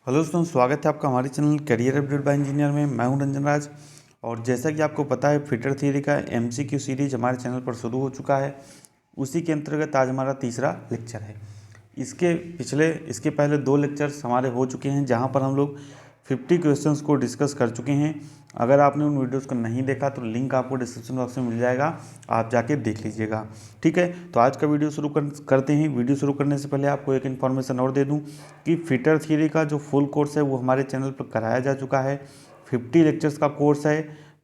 Hello दोस्तों, स्वागत है आपका हमारे channel career update bye engineer में। मैं हूं रंजन राज। और जैसा कि आपको पता है, फिटर थियरी का एमसीक्यू सीरीज हमारे चैनल पर शुरू हो चुका है। उसी के अंतर्गत आज हमारा तीसरा लेक्चर है। इसके पहले 2 लेक्चर्स हमारे हो चुके हैं, जहां पर हम लोग 50 क्वेश्चंस को डिस्कस कर चुके हैं। अगर आपने उन वीडियोस को नहीं देखा तो लिंक आपको डिस्क्रिप्शन बॉक्स में मिल जाएगा, आप जाके देख लीजिएगा। ठीक है, तो आज का वीडियो करते हैं। वीडियो शुरू करने से पहले आपको एक इन्फॉर्मेशन और दे दूं कि फिटर थियरी का जो फुल कोर्स है वो हमारे चैनल पर कराया जा चुका है। 50 लेक्चर्स का कोर्स है,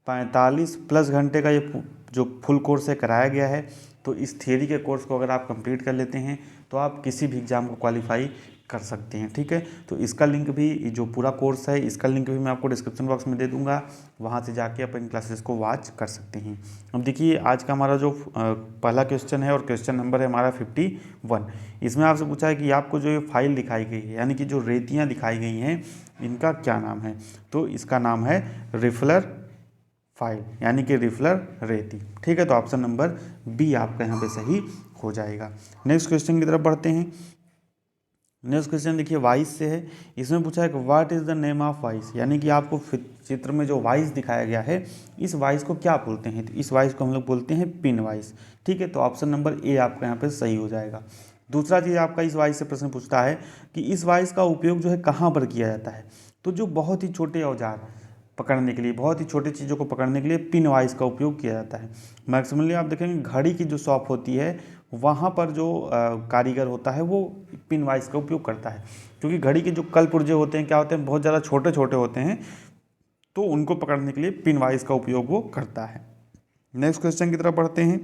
45 प्लस घंटे का ये जो फुल कोर्स है कराया गया है। तो इस थियरी के कोर्स को अगर आप कंप्लीट कर लेते हैं तो आप किसी भी एग्ज़ाम को क्वालिफाई कर सकते हैं। ठीक है, तो इसका लिंक भी, जो पूरा कोर्स है इसका लिंक भी मैं आपको डिस्क्रिप्शन बॉक्स में दे दूंगा, वहाँ से जाके अपन क्लासेस को वॉच कर सकते हैं। अब देखिए, आज का हमारा जो पहला क्वेश्चन है और क्वेश्चन नंबर है हमारा 51। इसमें आपसे पूछा है कि आपको जो ये फाइल दिखाई गई है, यानी कि जो रेतियाँ दिखाई गई हैं, इनका क्या नाम है। तो इसका नाम है रिफलर फाइल, यानी कि रिफलर रेती। ठीक है, तो ऑप्शन नंबर बी आपका यहाँ पे सही हो जाएगा। नेक्स्ट क्वेश्चन की तरफ बढ़ते हैं। नेक्स्ट क्वेश्चन देखिए, वाइस से है। इसमें पूछा है कि what is the name of vice, यानी कि आपको चित्र में जो वाइस दिखाया गया है, इस वाइस को क्या बोलते हैं। तो इस वाइस को हम लोग बोलते हैं पिन वाइस। ठीक है, तो ऑप्शन नंबर ए आपका यहाँ पे सही हो जाएगा। दूसरा चीज़ आपका इस वाइस से प्रश्न पूछता है कि इस वाइस का उपयोग जो है कहाँ पर किया जाता है। तो जो बहुत ही छोटे औजार पकड़ने के लिए, बहुत ही छोटी चीज़ों को पकड़ने के लिए पिन वाइस का उपयोग किया जाता है। मैक्सिमली आप देखेंगे घड़ी की जो शॉप होती है, वहाँ पर जो कारीगर होता है वो पिन वाइस का उपयोग करता है, क्योंकि घड़ी के जो कल पुर्जे होते हैं क्या होते हैं, बहुत ज़्यादा छोटे छोटे होते हैं, तो उनको पकड़ने के लिए पिन वाइस का उपयोग वो करता है। नेक्स्ट क्वेश्चन की तरफ बढ़ते हैं।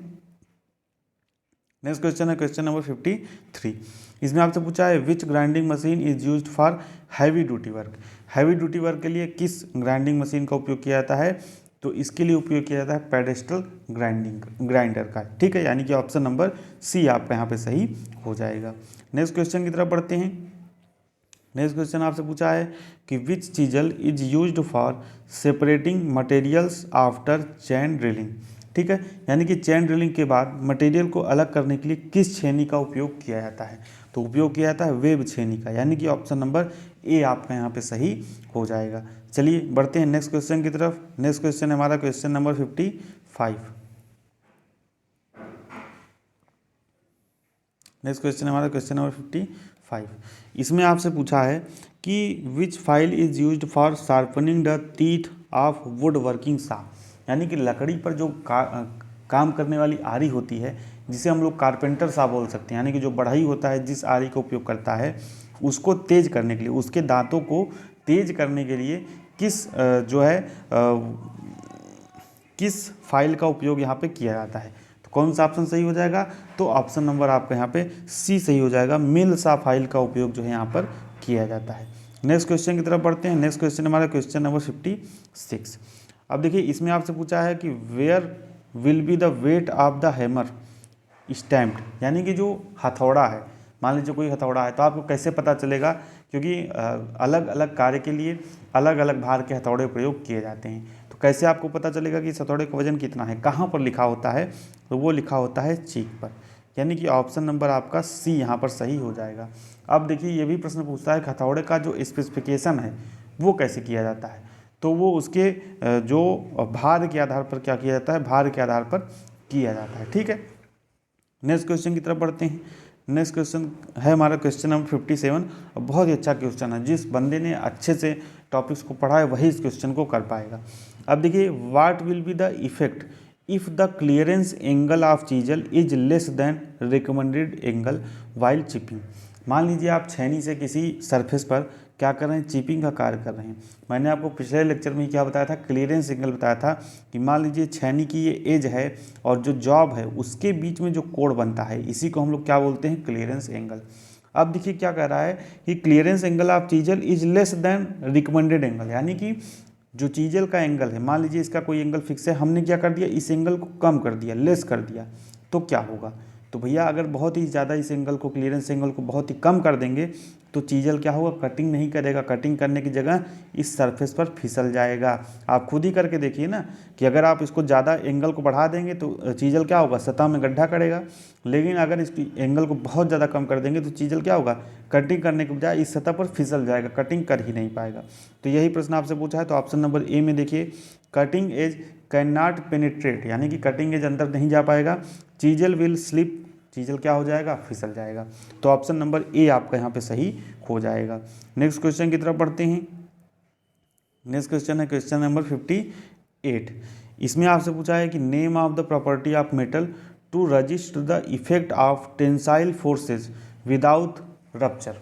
नेक्स्ट क्वेश्चन है क्वेश्चन नंबर 53। इसमें आपसे पूछा है which grinding machine is used for heavy duty work. Heavy duty work के लिए किस ग्राइंडिंग मशीन का उपयोग किया जाता है। तो इसके लिए उपयोग किया जाता है पेडेस्टल ग्राइंडर का। ठीक है, यानी कि ऑप्शन नंबर सी आपका यहाँ पे सही हो जाएगा। नेक्स्ट क्वेश्चन की तरफ बढ़ते हैं। नेक्स्ट क्वेश्चन आपसे पूछा है कि which chisel is used for separating materials after chain drilling. ठीक है, यानी कि चैन ड्रिलिंग के बाद मटेरियल को अलग करने के लिए किस छेनी का उपयोग किया जाता है। तो उपयोग किया जाता है वेब छेनी का, यानी कि ऑप्शन नंबर ए आपका यहाँ पे सही हो जाएगा। चलिए बढ़ते हैं नेक्स्ट क्वेश्चन की तरफ। नेक्स्ट क्वेश्चन है हमारा क्वेश्चन नंबर 55। नेक्स्ट क्वेश्चन है हमारा क्वेश्चन नंबर 55। इसमें आपसे पूछा है कि which file is used for sharpening the teeth of woodworking saw, यानी कि लकड़ी पर जो काम करने वाली आरी होती है, जिसे हम लोग कारपेंटर सा बोल सकते हैं, यानी कि जो बढ़ई होता है जिस आरी का उपयोग करता है, उसको तेज करने के लिए, उसके दांतों को तेज करने के लिए किस फाइल का उपयोग यहाँ पे किया जाता है। तो कौन सा ऑप्शन सही हो जाएगा। तो ऑप्शन नंबर आपका यहाँ पे सी सही हो जाएगा। मिल सा फाइल का उपयोग जो है यहाँ पर किया जाता है। नेक्स्ट क्वेश्चन की तरफ बढ़ते हैं। नेक्स्ट क्वेश्चन हमारा क्वेश्चन नंबर 56। अब देखिए, इसमें आपसे पूछा है कि where will be the weight of the hammer stamped, यानी कि जो हथौड़ा है, मान लीजिए कोई हथौड़ा है, तो आपको कैसे पता चलेगा, क्योंकि अलग अलग कार्य के लिए अलग अलग भार के हथौड़े प्रयोग किए जाते हैं। तो कैसे आपको पता चलेगा कि इस हथौड़े का वजन कितना है, कहाँ पर लिखा होता है। तो वो लिखा होता है चीक पर, यानी कि ऑप्शन नंबर आपका सी यहाँ पर सही हो जाएगा। अब देखिए, ये भी प्रश्न पूछता है कि हथौड़े का जो स्पेसिफिकेशन है वो कैसे किया जाता है। तो वो उसके जो भार के आधार पर क्या किया जाता है, भार के आधार पर किया जाता है। ठीक है, नेक्स्ट क्वेश्चन की तरफ बढ़ते हैं। नेक्स्ट क्वेश्चन है हमारा क्वेश्चन नंबर 57। बहुत ही अच्छा क्वेश्चन है, जिस बंदे ने अच्छे से टॉपिक्स को पढ़ा है वही इस क्वेश्चन को कर पाएगा। अब देखिए, what will be the effect if the clearance angle of chisel is less than recommended angle while chipping. मान लीजिए आप छेनी से किसी सरफेस पर क्या कर रहे हैं, चिपिंग का कार्य कर रहे हैं। मैंने आपको पिछले लेक्चर में क्या बताया था, क्लियरेंस एंगल बताया था कि मान लीजिए छेनी की ये एज है और जो जॉब है उसके बीच में जो कोण बनता है, इसी को हम लोग क्या बोलते हैं, क्लियरेंस एंगल। अब देखिए क्या कह रहा है कि clearance angle of chisel is less than recommended angle, यानी कि जो चीजल का एंगल है, मान लीजिए इसका कोई एंगल फिक्स है, हमने क्या कर दिया, इस एंगल को कम कर दिया, लेस कर दिया, तो क्या होगा। तो भैया अगर बहुत ही ज़्यादा इस एंगल को, क्लियरेंस एंगल को बहुत ही कम कर देंगे तो चीजल क्या होगा, कटिंग नहीं करेगा, कटिंग करने की जगह इस सरफेस पर फिसल जाएगा। आप खुद ही करके देखिए ना कि अगर आप इसको ज़्यादा एंगल को बढ़ा देंगे तो चीजल क्या होगा, सतह में गड्ढा करेगा, लेकिन अगर इस एंगल को बहुत ज़्यादा कम कर देंगे तो चीजल क्या होगा, कटिंग करने के बजाय इस सतह पर फिसल जाएगा, कटिंग कर ही नहीं पाएगा। तो यही प्रश्न आपसे पूछा है, तो ऑप्शन नंबर ए में देखिए, cutting edge can not penetrate, यानी कि कटिंग एज अंदर नहीं जा पाएगा, चीजल विल स्लिप, चीजल क्या हो जाएगा, फिसल जाएगा। तो ऑप्शन नंबर ए आपका यहाँ पे सही हो जाएगा। नेक्स्ट क्वेश्चन की तरफ बढ़ते हैं। नेक्स्ट क्वेश्चन है क्वेश्चन नंबर 58। इसमें आपसे पूछा है कि name of the property of metal to resist the effect of tensile forces without rupture,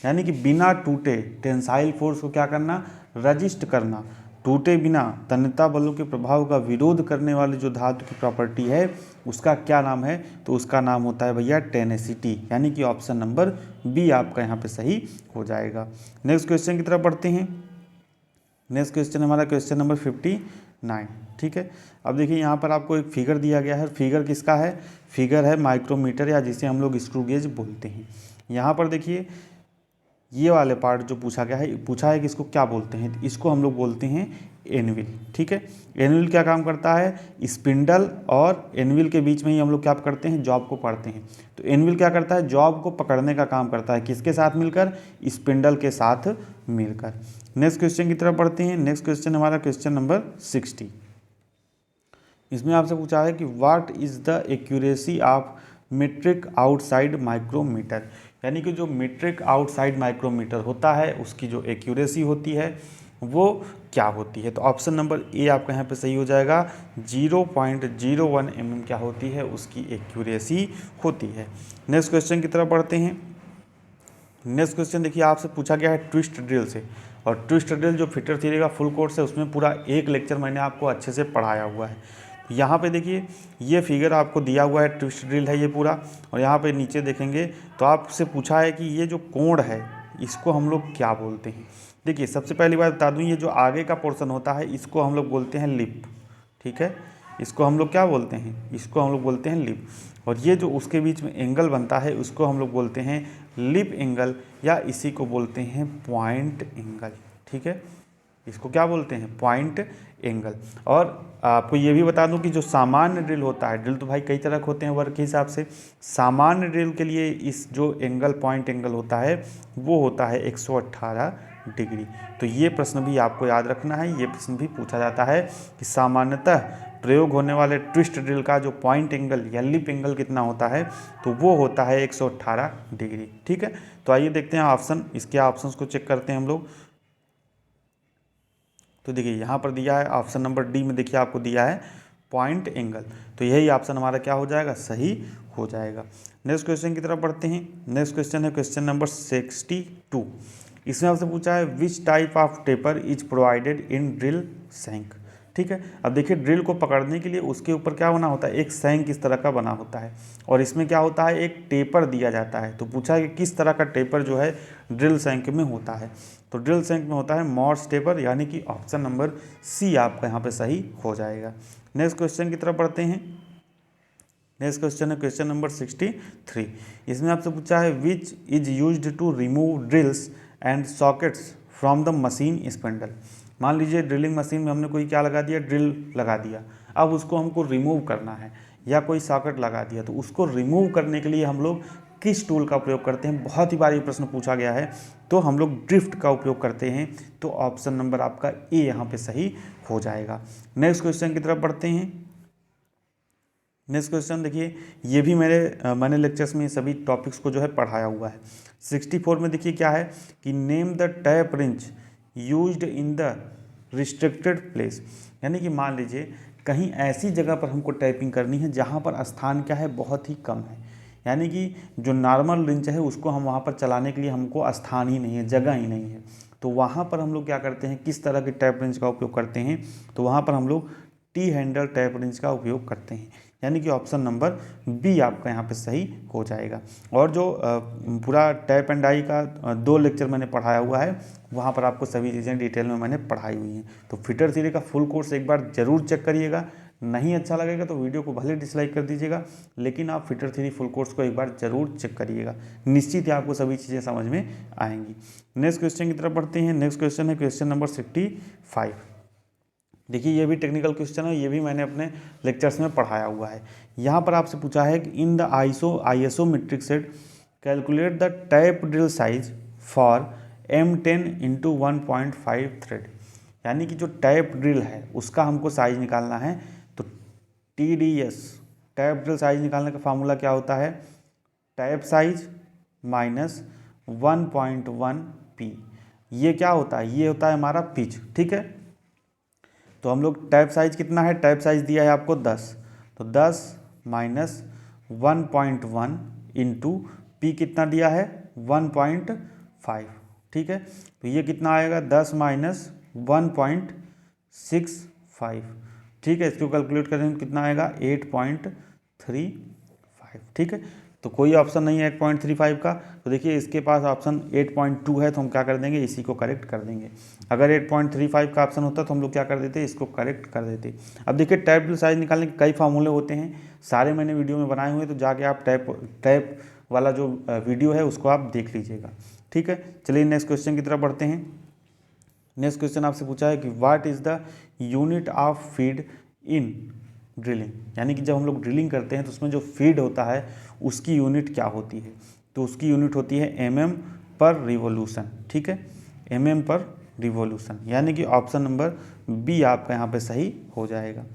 यानी कि बिना टूटे टेंसाइल फोर्स को क्या करना, रजिस्ट करना, टूटे बिना तन्यता बलों के प्रभाव का विरोध करने वाली जो धातु की प्रॉपर्टी है उसका क्या नाम है, तो उसका नाम होता है भैया टेनेसिटी, यानी कि ऑप्शन नंबर बी आपका यहाँ पे सही हो जाएगा। नेक्स्ट क्वेश्चन की तरफ बढ़ते हैं। नेक्स्ट क्वेश्चन हमारा क्वेश्चन नंबर 59, ठीक है। अब देखिए यहाँ पर आपको एक फिगर दिया गया है, फिगर किसका है, फिगर है माइक्रोमीटर या जिसे हम लोग स्क्रू गेज बोलते हैं। यहाँ पर देखिए ये वाले पार्ट जो पूछा गया है, पूछा है कि इसको क्या बोलते हैं, इसको हम लोग बोलते हैं एनविल, ठीक है। एनविल क्या काम करता है, स्पिंडल और एनविल के बीच में ही हम लोग क्या करते हैं, जॉब को पढ़ते हैं। तो एनविल क्या करता है, जॉब को पकड़ने का काम करता है, किसके साथ मिलकर, स्पिंडल के साथ मिलकर। नेक्स्ट क्वेश्चन की तरफ बढ़ते हैं। नेक्स्ट क्वेश्चन हमारा क्वेश्चन नंबर 60। इसमें आपसे पूछा है कि what is the accuracy of metric outside micrometer, यानी कि जो मीट्रिक आउटसाइड माइक्रोमीटर होता है उसकी जो एक्यूरेसी होती है वो क्या होती है। तो ऑप्शन नंबर ए आपका यहाँ पे सही हो जाएगा, 0.01 mm क्या होती है, उसकी एक्यूरेसी होती है। नेक्स्ट क्वेश्चन की तरफ बढ़ते हैं। नेक्स्ट क्वेश्चन देखिए आपसे पूछा गया है ट्विस्ट ड्रिल से, और ट्विस्ट ड्रिल जो फिटर थ्योरी का फुल कोर्स है उसमें पूरा एक लेक्चर मैंने आपको अच्छे से पढ़ाया हुआ है। यहाँ पे देखिए ये फिगर आपको दिया हुआ है, ट्विस्ट ड्रिल है ये पूरा, और यहाँ पे नीचे देखेंगे तो आपसे पूछा है कि ये जो कोण है इसको हम लोग क्या बोलते हैं। देखिए सबसे पहली बात बता दूँ, ये जो आगे का पोर्शन होता है इसको हम लोग बोलते हैं लिप, ठीक है, इसको हम लोग क्या बोलते हैं, इसको हम लोग बोलते हैं लिप। और ये जो उसके बीच में एंगल बनता है उसको हम लोग बोलते हैं लिप एंगल, या इसी को बोलते हैं पॉइंट एंगल, ठीक है, इसको क्या बोलते हैं, पॉइंट एंगल। और आपको ये भी बता दूं कि जो सामान्य ड्रिल होता है, ड्रिल तो भाई कई तरह के होते हैं वर्क के हिसाब से, सामान्य ड्रिल के लिए इस जो एंगल पॉइंट एंगल होता है वो होता है 118 डिग्री। तो ये प्रश्न भी आपको याद रखना है, ये प्रश्न भी पूछा जाता है कि सामान्यतः प्रयोग होने वाले ट्विस्ट ड्रिल का जो पॉइंट एंगल या लिप एंगल कितना होता है, तो वो होता है 118 डिग्री, ठीक है। तो आइए देखते हैं ऑप्शन, इसके ऑप्शंस को चेक करते हैं हम लोग। तो देखिए यहाँ पर दिया है ऑप्शन नंबर डी में, देखिए आपको दिया है पॉइंट एंगल, तो यही ऑप्शन हमारा क्या हो जाएगा, सही हो जाएगा। नेक्स्ट क्वेश्चन की तरफ बढ़ते हैं। नेक्स्ट क्वेश्चन है क्वेश्चन नंबर 62। इसमें आपसे पूछा है which type of taper is provided in drill shank, ठीक है। अब देखिए ड्रिल को पकड़ने के लिए उसके ऊपर क्या बना होता है, एक सैंक इस तरह का बना होता है, और इसमें क्या होता है, एक टेपर दिया जाता है। तो पूछा है कि किस तरह का टेपर जो है ड्रिल सैंक में होता है, तो ड्रिल सैंक में होता है मॉर्स टेपर, यानी कि ऑप्शन नंबर सी आपका यहाँ पे सही हो जाएगा। नेक्स्ट क्वेश्चन की तरफ बढ़ते हैं। नेक्स्ट क्वेश्चन है क्वेश्चन नंबर 63। इसमें आपसे पूछा है which is used to remove drills and sockets from the machine spindle. मान लीजिए ड्रिलिंग मशीन में हमने कोई क्या लगा दिया, ड्रिल लगा दिया, अब उसको हमको रिमूव करना है, या कोई सॉकेट लगा दिया, तो उसको रिमूव करने के लिए हम लोग किस टूल का प्रयोग करते हैं। बहुत ही बार ये प्रश्न पूछा गया है, तो हम लोग ड्रिफ्ट का उपयोग करते हैं। तो ऑप्शन नंबर आपका ए यहाँ पे सही हो जाएगा। नेक्स्ट क्वेश्चन की तरफ बढ़ते हैं। नेक्स्ट क्वेश्चन देखिए, ये भी मैंने लेक्चर्स में सभी टॉपिक्स को जो है पढ़ाया हुआ है। 64 में देखिए क्या है कि name the tap wrench used in the restricted place, यानी कि मान लीजिए कहीं ऐसी जगह पर हमको टाइपिंग करनी है जहाँ पर स्थान क्या है, बहुत ही कम है, यानी कि जो नॉर्मल रिंच है उसको हम वहाँ पर चलाने के लिए हमको स्थान ही नहीं है, जगह ही नहीं है, तो वहाँ पर हम लोग क्या करते हैं, किस तरह के टैप रिंच का उपयोग करते हैं, तो वहाँ पर हम लोग टी हैंडल टैप रिंच का उपयोग करते हैं, यानी कि ऑप्शन नंबर बी आपका यहाँ पे सही हो जाएगा। और जो पूरा टैप एंड डाई का 2 लेक्चर मैंने पढ़ाया हुआ है, वहाँ पर आपको सभी चीज़ें डिटेल में मैंने पढ़ाई हुई हैं। तो फिटर थ्योरी का फुल कोर्स एक बार ज़रूर चेक करिएगा, नहीं अच्छा लगेगा तो वीडियो को भले डिसलाइक कर दीजिएगा, लेकिन आप फिटर थ्योरी फुल कोर्स को एक बार जरूर चेक करिएगा, निश्चित ही आपको सभी चीज़ें समझ में आएंगी। नेक्स्ट क्वेश्चन की तरफ बढ़ते हैं। नेक्स्ट क्वेश्चन है क्वेश्चन नंबर 65। देखिए ये भी टेक्निकल क्वेश्चन है, ये भी मैंने अपने लेक्चर्स में पढ़ाया हुआ है। यहाँ पर आपसे पूछा है कि in the isometric set calculate the tap drill size for M10 into 1.5 thread. यानी कि जो टैप ड्रिल है उसका हमको साइज निकालना है। तो TDS टैप ड्रिल साइज निकालने का फार्मूला क्या होता है, टैप साइज माइनस 1.1 P। ये क्या होता है, ये होता है हमारा पिच, ठीक है। तो हम लोग टैप साइज कितना है, टैप साइज दिया है आपको 10, तो 10 माइनस 1.1 इंटू पी कितना दिया है 1.5, ठीक है। तो ये कितना आएगा 10 माइनस 1.65, ठीक है। इसको कैलकुलेट करेंगे कितना आएगा 8.35, ठीक है। तो कोई ऑप्शन नहीं है 8.35 का, तो देखिए इसके पास ऑप्शन 8.2 है, तो हम क्या कर देंगे, इसी को करेक्ट कर देंगे। अगर 8.35 का ऑप्शन होता तो हम लोग क्या कर देते, इसको करेक्ट कर देते। अब देखिए टैप ड्रिल साइज निकालने के कई फार्मूले होते हैं, सारे मैंने वीडियो में बनाए हुए हैं, तो जाके आप टैप वाला जो वीडियो है उसको आप देख लीजिएगा, ठीक है। चलिए नेक्स्ट क्वेश्चन की तरफ बढ़ते हैं। नेक्स्ट क्वेश्चन आपसे पूछा है कि what is the unit of feed in drilling. यानी कि जब हम लोग ड्रिलिंग करते हैं तो उसमें जो फीड होता है उसकी यूनिट क्या होती है, तो उसकी यूनिट होती है mm पर रिवोल्यूशन, ठीक है, mm पर रिवोल्यूशन। यानी कि ऑप्शन नंबर बी आपका यहाँ पे सही हो जाएगा।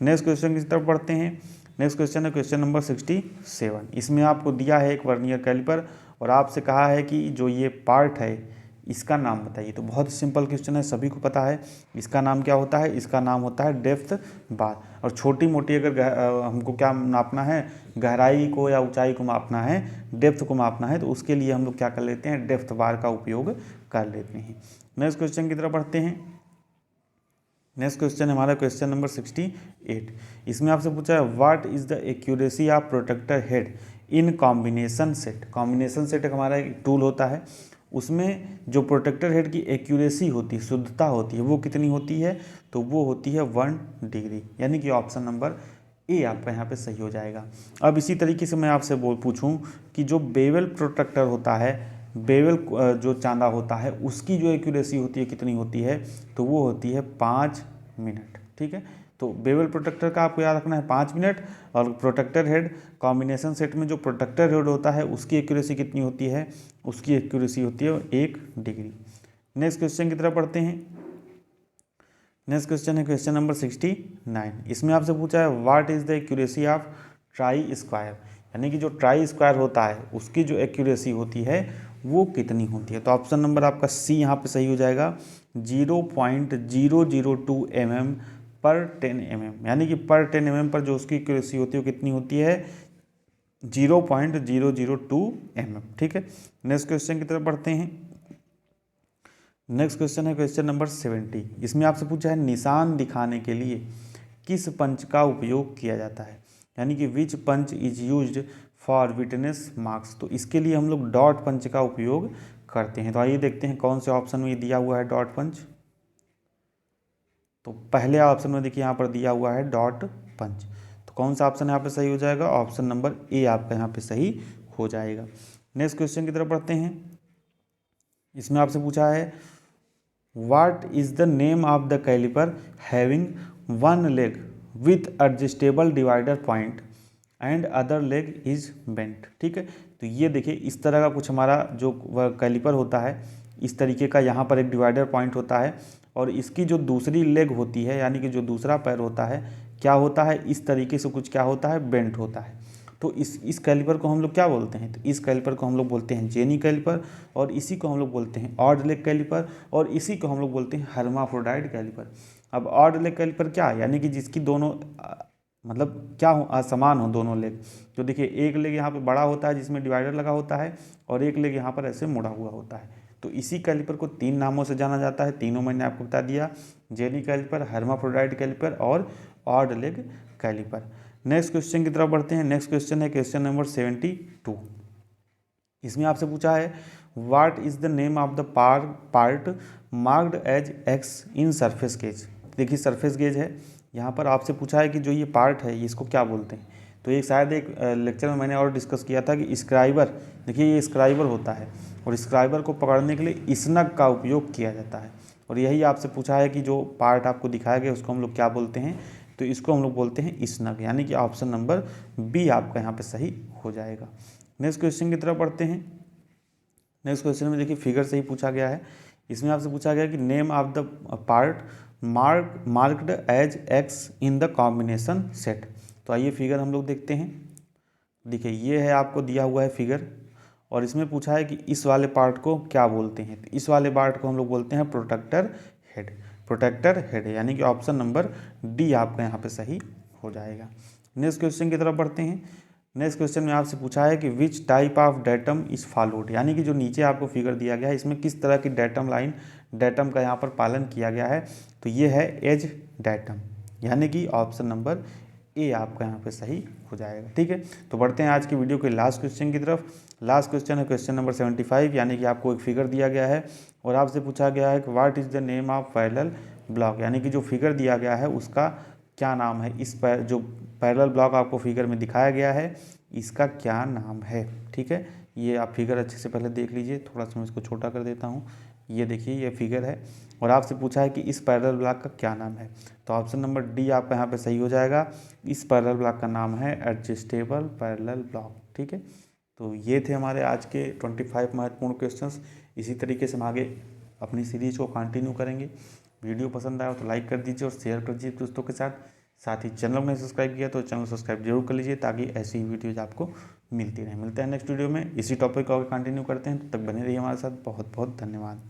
नेक्स्ट क्वेश्चन की तरफ बढ़ते हैं। नेक्स्ट क्वेश्चन है क्वेश्चन नंबर 67। इसमें आपको दिया है एक वर्नियर कैलिपर और आपसे कहा है कि जो ये पार्ट है इसका नाम बताइए। तो बहुत सिंपल क्वेश्चन है, सभी को पता है इसका नाम क्या होता है, इसका नाम होता है डेप्थ बार। और छोटी मोटी अगर हमको क्या नापना है, गहराई को या ऊंचाई को मापना है, डेप्थ को मापना है, तो उसके लिए हम लोग क्या कर लेते हैं, डेप्थ बार का उपयोग कर लेते हैं। नेक्स्ट क्वेश्चन की तरफ बढ़ते हैं। नेक्स्ट क्वेश्चन हमारा क्वेश्चन नंबर 68। इसमें आपसे पूछा है what is the accuracy of protractor head in combination set. Combination set एक हमारा एक टूल होता है, उसमें जो प्रोटेक्टर हेड की एक्यूरेसी होती है, शुद्धता होती है, वो कितनी होती है, तो वो होती है 1 डिग्री। यानी कि ऑप्शन नंबर ए आपका यहाँ पे सही हो जाएगा। अब इसी तरीके से मैं आपसे पूछूं कि जो बेवल प्रोटेक्टर होता है, बेवल जो चांदा होता है, उसकी जो एक्यूरेसी होती है कितनी होती है, तो वो होती है 5 मिनट, ठीक है। तो बेवल प्रोटेक्टर का आपको याद रखना है 5 मिनट, और प्रोटेक्टर हेड कॉम्बिनेशन सेट में जो प्रोटेक्टर हेड होता है उसकी एक्यूरेसी कितनी होती है, उसकी एक्यूरेसी होती है 1 डिग्री। नेक्स्ट क्वेश्चन की तरफ बढ़ते हैं। नेक्स्ट क्वेश्चन है क्वेश्चन नंबर 69। इसमें आपसे पूछा है what is the accuracy of try square. यानी कि जो ट्राई स्क्वायर होता है उसकी जो एक्यूरेसी होती है वो कितनी होती है, तो ऑप्शन नंबर आपका सी यहाँ पे सही हो जाएगा, 0.002 mm पर 10 mm। यानी कि पर 10 mm पर जो उसकी एक्यूरेसी होती है वो कितनी होती है, 0.002 mm, ठीक है। नेक्स्ट क्वेश्चन की तरफ बढ़ते हैं। नेक्स्ट क्वेश्चन है क्वेश्चन नंबर 70। इसमें आपसे पूछा है निशान दिखाने के लिए किस पंच का उपयोग किया जाता है। यानी कि which punch is used for witness marks. तो इसके लिए हम लोग डॉट पंच का उपयोग करते हैं। तो आइए देखते हैं कौन से ऑप्शन में दिया हुआ है डॉट पंच। तो पहले ऑप्शन में देखिए यहाँ पर दिया हुआ है डॉट पंच, तो कौन सा ऑप्शन यहाँ पे सही हो जाएगा, ऑप्शन नंबर ए आपका यहाँ पे सही हो जाएगा। नेक्स्ट क्वेश्चन की तरफ बढ़ते हैं। इसमें आपसे पूछा है what is the name of the caliper having one leg with adjustable divider point and other leg is bent, ठीक है। तो ये देखिए इस तरह का कुछ हमारा जो कैलिपर होता है, इस तरीके का यहाँ पर एक डिवाइडर पॉइंट होता है, और इसकी जो दूसरी लेग होती है यानी कि जो दूसरा पैर होता है क्या होता है, इस तरीके से कुछ क्या होता है, बेंट होता है। तो इस कैलिपर को हम लोग क्या बोलते हैं, तो इस कैलिपर को हम लोग बोलते हैं जेनी कैलिपर, और इसी को हम लोग बोलते हैं ऑड लेग कैलिपर, और इसी को हम लोग बोलते हैं हर्माफ्रोडाइट कैलिपर। अब ऑड लेग कैलिपर क्या, यानी कि जिसकी दोनों मतलब क्या हो, असमान हो दोनों लेग। तो देखिए एक लेग यहाँ पे बड़ा होता है जिसमें डिवाइडर लगा होता है, और एक लेग यहाँ पर ऐसे मुड़ा हुआ होता है। तो इसी कैलिपर को 3 नामों से जाना जाता है, तीनों मैंने आपको बता दिया, जेनी कैलिपर, हर्माफ्रोडाइट कैलिपर और odd leg caliper. Next question की तरफ बढ़ते हैं। नेक्स्ट क्वेश्चन है क्वेश्चन नंबर 72। इसमें आपसे पूछा है what is the name of the part marked as X in surface gauge. देखिए सरफेस गेज है, यहाँ पर आपसे पूछा है कि जो ये पार्ट है इसको क्या बोलते हैं। तो ये शायद एक लेक्चर में मैंने और डिस्कस किया था कि स्क्राइबर, देखिए ये स्क्राइबर होता है और स्क्राइबर को पकड़ने के लिए स्नग का उपयोग किया जाता है। और यही आपसे पूछा है कि जो पार्ट आपको दिखाया गया उसको हम लोग क्या बोलते हैं, तो इसको हम लोग बोलते हैं स्नग, यानी कि ऑप्शन नंबर बी आपका यहाँ पे सही हो जाएगा। नेक्स्ट क्वेश्चन की तरफ बढ़ते हैं। नेक्स्ट क्वेश्चन में देखिए फिगर से ही पूछा गया है। इसमें आपसे पूछा गया कि name of the part marked as X in the combination set. तो आइए फिगर हम लोग देखते हैं। देखिए ये है आपको दिया हुआ है फिगर, और इसमें पूछा है कि इस वाले पार्ट को क्या बोलते हैं। तो इस वाले पार्ट को हम लोग बोलते हैं प्रोटेक्टर हेड। प्रोटेक्टर हेड यानी कि ऑप्शन नंबर डी आपका यहाँ पे सही हो जाएगा। नेक्स्ट क्वेश्चन की तरफ बढ़ते हैं। नेक्स्ट क्वेश्चन में आपसे पूछा है कि विच type of datum is followed, यानी कि जो नीचे आपको फिगर दिया गया है इसमें किस तरह की डेटम का यहाँ पर पालन किया गया है। तो ये है एज डेटम, यानी कि ऑप्शन नंबर ए आपका यहाँ पे सही हो जाएगा। ठीक है, तो बढ़ते हैं आज की वीडियो के लास्ट क्वेश्चन की तरफ। लास्ट क्वेश्चन है क्वेश्चन नंबर 75, यानी कि आपको एक फिगर दिया गया है और आपसे पूछा गया है कि what is the name of parallel block, यानी कि जो फिगर दिया गया है उसका क्या नाम है। जो पैरेलल ब्लॉक आपको फिगर में दिखाया गया है इसका क्या नाम है। ठीक है, ये आप फिगर अच्छे से पहले देख लीजिए, थोड़ा सा मैं इसको छोटा कर देता हूँ। ये देखिए ये फिगर है और आपसे पूछा है कि इस पैरेलल ब्लॉक का क्या नाम है। तो ऑप्शन नंबर डी आपका यहाँ पे सही हो जाएगा। इस पैरेलल ब्लॉक का नाम है एडजस्टेबल पैरेलल ब्लॉक। ठीक है, तो ये थे हमारे आज के 25 महत्वपूर्ण क्वेश्चंस। इसी तरीके से हम आगे अपनी सीरीज को कंटिन्यू करेंगे। वीडियो पसंद आया तो लाइक कर दीजिए और शेयर कर दीजिए दोस्तों के साथ ही चैनल में सब्सक्राइब किया तो चैनल सब्सक्राइब जरूर कर लीजिए ताकि ऐसी ही वीडियोज आपको मिलती रहे। मिलते हैं नेक्स्ट वीडियो में, इसी टॉपिक को आगे कंटिन्यू करते हैं। तब तक बने रहिए हमारे साथ। बहुत बहुत धन्यवाद।